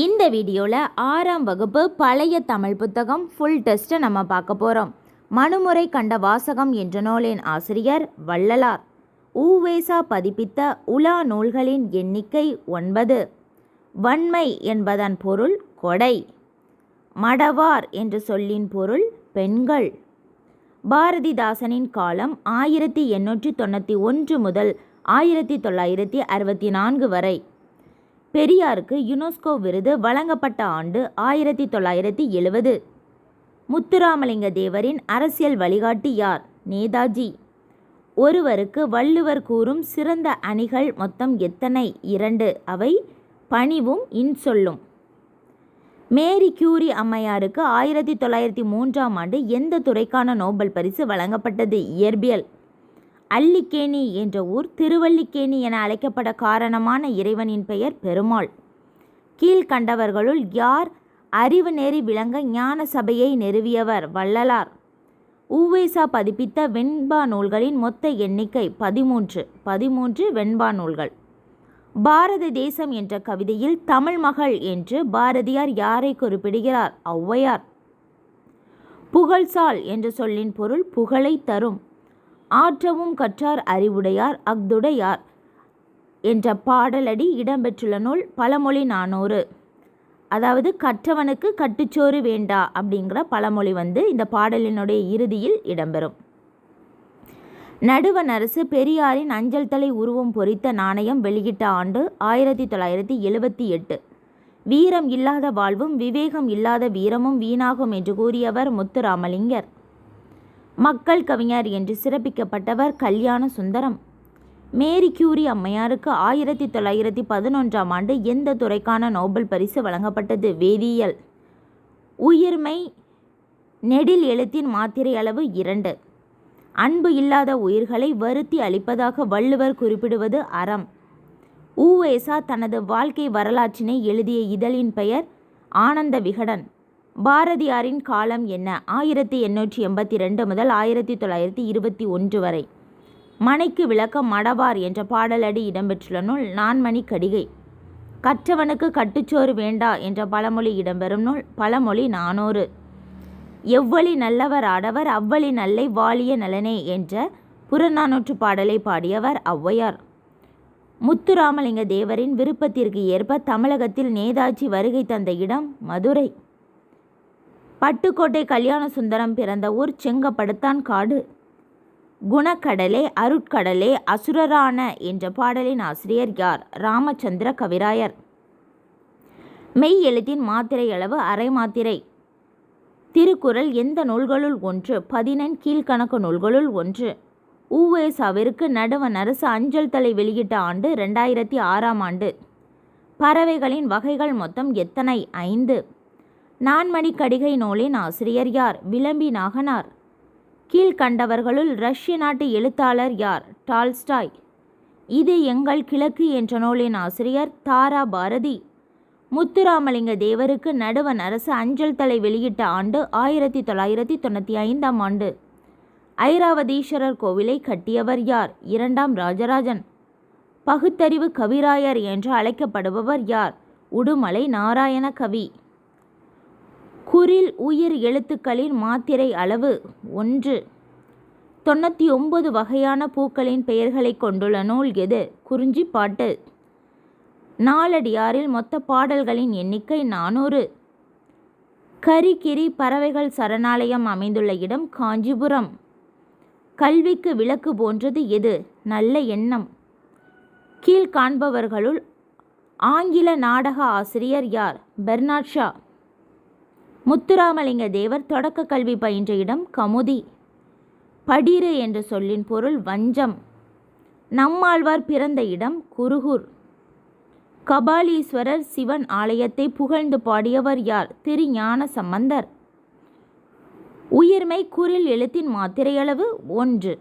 இந்த வீடியோவில் 6ஆம் வகுப்பு பழைய தமிழ் புத்தகம் ஃபுல் டெஸ்ட்டை நம்ம பார்க்க போகிறோம். மனுமுறை கண்ட வாசகம் என்ற நூலின் ஆசிரியர் வள்ளலார். உவேசா பதிப்பித்த உலா நூல்களின் எண்ணிக்கை 9. வன்மை என்பதன் பொருள் கொடை. மடவார் என்ற சொல்லின் பொருள் பெண்கள். பாரதிதாசனின் காலம் 1891 முதல் 1964 வரை. பெரியாருக்கு யுனெஸ்கோ விருது வழங்கப்பட்ட ஆண்டு 1970. முத்துராமலிங்க தேவரின் அரசியல் வழிகாட்டி யார்? நேதாஜி. ஒருவருக்கு வள்ளுவர் கூறும் சிறந்த அணிகள் மொத்தம் எத்தனை? 2. அவை பணிவும் இன்சொல்லும். மேரி கியூரி அம்மையாருக்கு 1903ஆம் ஆண்டு எந்த துறைக்கான நோபல் பரிசு வழங்கப்பட்டது? இயற்பியல். அல்லிக்கேணி என்ற ஊர் திருவல்லிக்கேணி என அழைக்கப்பட காரணமான இறைவனின் பெயர் பெருமாள். கீழ்கண்டவர்களுள் யார் அறிவு நெறி விளங்க ஞான சபையை நிறுவியவர்? வள்ளலார். உவேசா பதிப்பித்த வெண்பா நூல்களின் மொத்த எண்ணிக்கை 13 வெண்பா நூல்கள். பாரத தேசம் என்ற கவிதையில் தமிழ் மகள் என்று பாரதியார் யாரை குறிப்பிடுகிறார்? ஔவையார். புகழ்சால் என்ற சொல்லின் பொருள் புகழை தரும். ஆற்றவும் கற்றார் அறிவுடையார் அஃதுடையார் என்ற பாடலடி இடம்பெற்றுள்ள நூல் பழமொழி 400. அதாவது கற்றவனுக்கு கட்டுச்சோறு வேண்டா அப்படிங்கிற பழமொழி இந்த பாடலினுடைய இறுதியில் இடம்பெறும். நடுவண் அரசு பெரியாரின் அஞ்சல் தலை உருவம் பொறித்த நாணயம் வெளியிட்ட ஆண்டு 1978. வீரம் இல்லாத வாழ்வும் விவேகம் இல்லாத வீரமும் வீணாகும் என்று கூறியவர் முத்துராமலிங்கர். மக்கள் கவிஞர் என்று சிறப்பிக்கப்பட்டவர் கல்யாண சுந்தரம். மேரி கியூரி அம்மையாருக்கு 1911ஆம் ஆண்டு எந்த துறைக்கான நோபல் பரிசு வழங்கப்பட்டது? வேதியியல். உயிர்மை நெடில் எழுத்தின் மாத்திரை அளவு 2. அன்பு இல்லாத உயிர்களை வருத்தி அளிப்பதாக வள்ளுவர் குறிப்பிடுவது அறம். உவேசா தனது வாழ்க்கை வரலாற்றினை எழுதிய இதழின் பெயர் ஆனந்த விகடன். பாரதியாரின் காலம் என்ன? 1882 முதல் 1921 வரை. மனைக்கு விளக்கம் மடவார் என்ற பாடலடி இடம்பெற்றுள்ள நூல் நான்மணி கடிகை. கற்றவனுக்கு கட்டுச்சோறு வேண்டா என்ற பழமொழி இடம்பெறும் நூல் பழமொழி 400. எவ்வழி நல்லவர் ஆடவர் அவ்வழி நல்லை வாழிய நலனே என்ற புறநானூற்று பாடலை பாடியவர் ஔவையார். முத்துராமலிங்க தேவரின் விருப்பத்திற்கு ஏற்ப தமிழகத்தில் நேதாஜி வருகை தந்த இடம் மதுரை. பட்டுக்கோட்டை கல்யாண சுந்தரம் பிறந்த ஊர் செங்கப்படுத்தான் காடு. குணக்கடலே அருட்கடலே அசுரரான என்ற பாடலின் ஆசிரியர் யார்? ராமச்சந்திர கவிராயர். மெய் எழுத்தின் மாத்திரை அளவு அரை மாத்திரை. திருக்குறள் எந்த நூல்களுள் ஒன்று? 14 கீழ்கணக்கு நூல்களுள் ஒன்று. உவேசாவிற்கு நடுவண் அரசு அஞ்சல் தலை வெளியிட்ட ஆண்டு 2006ஆம் ஆண்டு. பறவைகளின் வகைகள் மொத்தம் எத்தனை? 5. நான்மணி கடிகை நூலின் ஆசிரியர் யார்? விளம்பி நாகனார். கீழ்கண்டவர்களுள் ரஷ்ய நாட்டு எழுத்தாளர் யார்? டால்ஸ்டாய். இது எங்கள் கிழக்கு என்ற நூலின் ஆசிரியர் தாரா பாரதி. முத்துராமலிங்க தேவருக்கு நடுவண் அரசு அஞ்சல் தலை வெளியிட்ட ஆண்டு 1995ஆம் ஆண்டு. ஐராவதீஸ்வரர் கோவிலை கட்டியவர் யார்? 2ஆம் ராஜராஜன். பகுத்தறிவு கவிராயர் என்று அழைக்கப்படுபவர் யார்? உடுமலை நாராயண கவி. குறில் உயிர் எழுத்துக்களின் மாத்திரை அளவு 1. 99 வகையான பூக்களின் பெயர்களை கொண்டுள்ள நூல் எது? குறிஞ்சிப்பாட்டு. நாலடியாரில் மொத்த பாடல்களின் எண்ணிக்கை 400. கரிகிரி பறவைகள் சரணாலயம் அமைந்துள்ள இடம் காஞ்சிபுரம். கல்விக்கு விளக்கு போன்றது எது? நல்ல எண்ணம். கீழ்காண்பவர்களுள் ஆங்கில நாடக ஆசிரியர் யார்? Bernard Shaw. முத்துராமலிங்க தேவர் தொடக்க கல்வி பயின்ற இடம் கமுதி. படிறு என்ற சொல்லின் பொருள் வஞ்சம். நம்மாழ்வார் பிறந்த இடம் குருகூர். கபாலீஸ்வரர் சிவன் ஆலயத்தை புகழ்ந்து பாடியவர் யார்? திருஞான சம்பந்தர். உயிர்மை குறில் எழுத்தின் மாத்திரை அளவு 1.